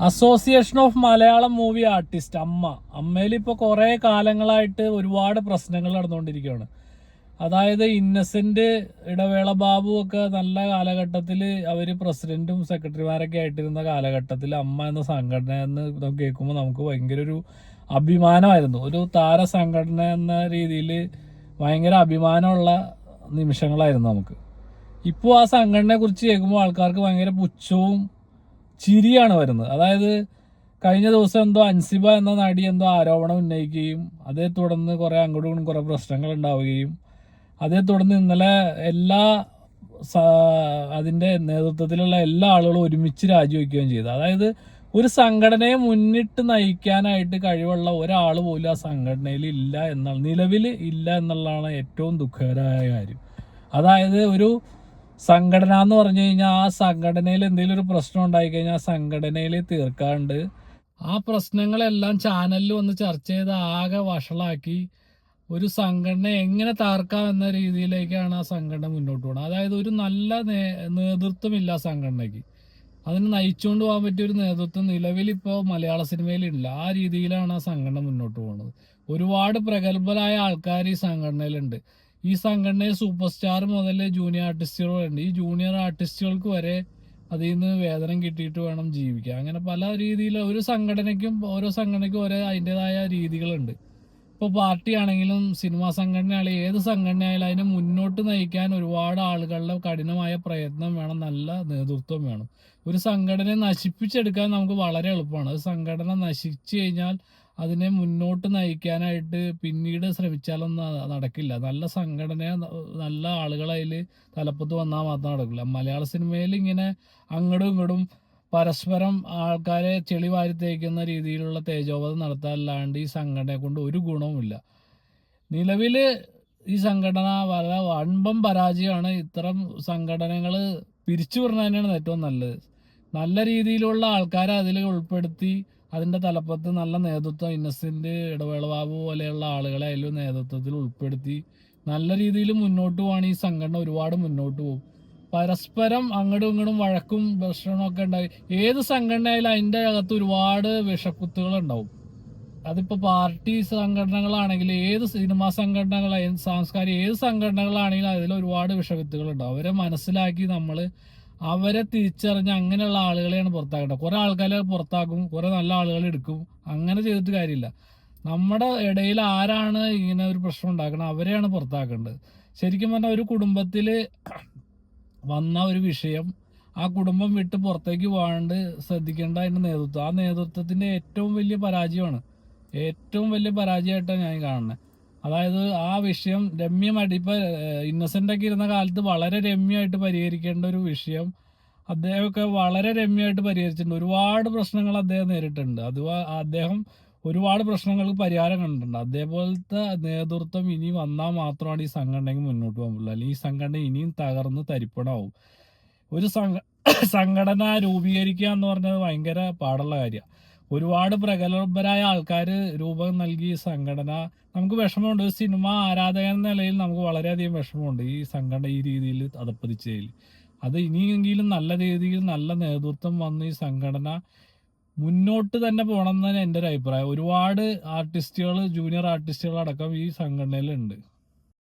Association of Malayalam movie artist അമ്മയിൽ ഇപ്പോൾ കുറേ കാലങ്ങളായിട്ട് ഒരുപാട് പ്രശ്നങ്ങൾ നടന്നുകൊണ്ടിരിക്കുകയാണ്. അതായത് ഇന്നസെന്റ്, ഇടവേള ബാബു ഒക്കെ നല്ല കാലഘട്ടത്തിൽ അവർ പ്രസിഡന്റും സെക്രട്ടറിമാരൊക്കെ ആയിട്ടിരുന്ന കാലഘട്ടത്തിൽ അമ്മ എന്ന സംഘടന എന്ന് കേൾക്കുമ്പോൾ നമുക്ക് ഭയങ്കര ഒരു അഭിമാനമായിരുന്നു. ഒരു താര സംഘടന എന്ന രീതിയിൽ ഭയങ്കര അഭിമാനമുള്ള നിമിഷങ്ങളായിരുന്നു നമുക്ക്. ഇപ്പോൾ ആ സംഘടനയെ കുറിച്ച് കേൾക്കുമ്പോൾ ആൾക്കാർക്ക് ഭയങ്കര പുച്ഛവും ചിരിയാണ് വരുന്നത്. അതായത് കഴിഞ്ഞ ദിവസം എന്തോ അൻസിബ എന്ന നടി എന്തോ ആരോപണം ഉന്നയിക്കുകയും അതേ തുടർന്ന് കുറേ അങ്ങോട്ടും കുറേ പ്രശ്നങ്ങൾ ഉണ്ടാവുകയും അതേ തുടർന്ന് ഇന്നലെ അതിൻ്റെ നേതൃത്വത്തിലുള്ള എല്ലാ ആളുകളും ഒരുമിച്ച് രാജിവെക്കുകയും ചെയ്തു. അതായത് ഒരു സംഘടനയെ മുന്നിട്ട് നയിക്കാനായിട്ട് കഴിവുള്ള ഒരാൾ പോലും ആ സംഘടനയിൽ ഇല്ല എന്നുള്ള നിലവിൽ ഇല്ല എന്നുള്ളതാണ് ഏറ്റവും ദുഃഖകരമായ കാര്യം. അതായത് ഒരു സംഘടന എന്ന് പറഞ്ഞു കഴിഞ്ഞാൽ ആ സംഘടനയിൽ എന്തെങ്കിലും ഒരു പ്രശ്നം ഉണ്ടായിക്കഴിഞ്ഞാൽ ആ സംഘടനയിൽ തീർക്കാണ്ട് ആ പ്രശ്നങ്ങളെല്ലാം ചാനലിൽ വന്ന് ചർച്ച ചെയ്ത് ആകെ വഷളാക്കി ഒരു സംഘടന എങ്ങനെ തകർക്കാം എന്ന രീതിയിലേക്കാണ് ആ സംഘടന മുന്നോട്ട് പോകുന്നത്. അതായത് ഒരു നല്ല നേതൃത്വമില്ല സംഘടനയ്ക്ക്. അതിന് നയിച്ചുകൊണ്ട് പോകാൻ പറ്റിയ ഒരു നേതൃത്വം നിലവിൽ ഇപ്പോൾ മലയാള സിനിമയിലില്ല. ആ രീതിയിലാണ് ആ സംഘടന മുന്നോട്ട് പോകുന്നത്. ഒരുപാട് പ്രഗത്ഭരായ ആൾക്കാർ ഈ സംഘടനയിലുണ്ട്. ഈ സംഘടനയിൽ സൂപ്പർ സ്റ്റാർ മുതൽ ജൂനിയർ ആർട്ടിസ്റ്റുകളുണ്ട്. ഈ ജൂനിയർ ആർട്ടിസ്റ്റുകൾക്ക് വരെ അതിൽ നിന്ന് വേതനം കിട്ടിയിട്ട് വേണം ജീവിക്കാൻ. അങ്ങനെ പല രീതിയിൽ ഓരോ സംഘടനയ്ക്കും ഓരോ അതിൻ്റെതായ രീതികളുണ്ട്. ഇപ്പോൾ പാർട്ടി ആണെങ്കിലും സിനിമാ സംഘടനയാണെങ്കിലും ഏത് സംഘടനയായാലും അതിനെ മുന്നോട്ട് നയിക്കാൻ ഒരുപാട് ആളുകളുടെ കഠിനമായ പ്രയത്നം വേണം, നല്ല നേതൃത്വം വേണം. ഒരു സംഘടനയെ നശിപ്പിച്ചെടുക്കാൻ നമുക്ക് വളരെ എളുപ്പമാണ്. ഒരു സംഘടന നശിച്ചു കഴിഞ്ഞാൽ അതിനെ മുന്നോട്ട് നയിക്കാനായിട്ട് പിന്നീട് ശ്രമിച്ചാലൊന്നും നടക്കില്ല. നല്ല സംഘടന, നല്ല ആളുകളതിൽ തലപ്പത്ത് വന്നാൽ മാത്രം നടക്കില്ല. മലയാള സിനിമയിൽ ഇങ്ങനെ അങ്ങോട്ടും ഇങ്ങോട്ടും പരസ്പരം ആൾക്കാരെ ചെളി വാരി തേക്കുന്ന രീതിയിലുള്ള തേജോവധം നടത്താനല്ലാണ്ട് ഈ സംഘടനയെ കൊണ്ട് ഒരു ഗുണവുമില്ല. നിലവിൽ ഈ സംഘടന വളരെ വൻപം പരാജയമാണ്. ഇത്തരം സംഘടനകൾ പിരിച്ചു വിടുന്നത് തന്നെയാണ് ഏറ്റവും നല്ലത്. നല്ല രീതിയിലുള്ള ആൾക്കാരെ അതിൽ ഉൾപ്പെടുത്തി അതിൻ്റെ തലപ്പത്ത് നല്ല നേതൃത്വം, ഇന്നസെന്റ്, ഇടവേള ബാബു പോലെയുള്ള ആളുകളെ അതിൽ നേതൃത്വത്തിൽ ഉൾപ്പെടുത്തി നല്ല രീതിയിൽ മുന്നോട്ട് പോവാണ് ഈ സംഘടന ഒരുപാട് മുന്നോട്ട് പോകും. പരസ്പരം അങ്ങോട്ടും ഇങ്ങോട്ടും വഴക്കും പ്രശ്നമൊക്കെ ഉണ്ടായി ഏത് സംഘടനയായാലും അതിൻ്റെ അകത്ത് ഒരുപാട് വിഷക്കുത്തുകൾ ഉണ്ടാവും. അതിപ്പോൾ പാർട്ടി സംഘടനകളാണെങ്കിലും ഏത് സിനിമാ സംഘടനകളായാലും സാംസ്കാരിക ഏത് സംഘടനകളാണെങ്കിലും അതിൽ ഒരുപാട് വിഷക്കുത്തുകൾ ഉണ്ടാവും. അവരെ മനസ്സിലാക്കി നമ്മൾ അവരെ തിരിച്ചറിഞ്ഞ് അങ്ങനെയുള്ള ആളുകളെയാണ് പുറത്താക്കേണ്ടത്. കുറെ ആൾക്കാരെ പുറത്താക്കും, കുറെ നല്ല ആളുകളെ എടുക്കും. അങ്ങനെ ചെയ്തിട്ട് കാര്യമില്ല. നമ്മുടെ ഇടയിൽ ആരാണ് ഇങ്ങനെ ഒരു പ്രശ്നം ഉണ്ടാക്കണം അവരെയാണ് പുറത്താക്കേണ്ടത്. ശരിക്കും പറഞ്ഞാൽ ഒരു കുടുംബത്തിൽ വന്ന ഒരു വിഷയം ആ കുടുംബം വിട്ട് പുറത്തേക്ക് പോകാണ്ട് ശ്രദ്ധിക്കേണ്ട അതിൻ്റെ നേതൃത്വം. ആ നേതൃത്വത്തിൻ്റെ ഏറ്റവും വലിയ പരാജയമായിട്ടാണ് ഞാൻ കാണുന്നത്. അതായത് ആ വിഷയം രമ്യമായിട്ട് ഇപ്പൊ ഇന്നസെന്റ് ഒക്കെ ഇരുന്ന കാലത്ത് വളരെ രമ്യമായിട്ട് പരിഹരിക്കേണ്ട ഒരു വിഷയം അദ്ദേഹമൊക്കെ വളരെ രമ്യമായിട്ട് പരിഹരിച്ചിട്ടുണ്ട്. ഒരുപാട് പ്രശ്നങ്ങൾ അദ്ദേഹം നേരിട്ടുണ്ട്. അദ്ദേഹം ഒരുപാട് പ്രശ്നങ്ങൾക്ക് പരിഹാരം കണ്ടിട്ടുണ്ട്. അതേപോലത്തെ നേതൃത്വം ഇനി വന്നാൽ മാത്രമാണ് ഈ സംഘടനയ്ക്ക് മുന്നോട്ട് പോകാൻ പറ്റുള്ളൂ. അല്ലെങ്കിൽ ഈ സംഘടന ഇനിയും തകർന്ന് തരിപ്പണമാവും. ഒരു സംഘടന രൂപീകരിക്കുക എന്ന് പറഞ്ഞത് ഭയങ്കര പാടുള്ള കാര്യമാണ്. ഒരുപാട് പ്രഗത്ഭരായ ആൾക്കാർ രൂപം നൽകി സംഘടന. നമുക്ക് വിഷമമുണ്ട്. ഒരു സിനിമ ആരാധകൻ എന്ന നിലയിൽ നമുക്ക് വളരെയധികം വിഷമമുണ്ട് ഈ സംഘടന ഈ രീതിയിൽ അധപ്പതിച്ചതിൽ. അത് ഇനിയെങ്കിലും നല്ല രീതിയിൽ നല്ല നേതൃത്വം വന്ന് ഈ സംഘടന മുന്നോട്ട് തന്നെ പോകണം എന്നാണ് എൻ്റെ ഒരു അഭിപ്രായം. ഒരുപാട് ആർട്ടിസ്റ്റുകൾ, ജൂനിയർ ആർട്ടിസ്റ്റുകൾ അടക്കം ഈ സംഘടനയിലുണ്ട്.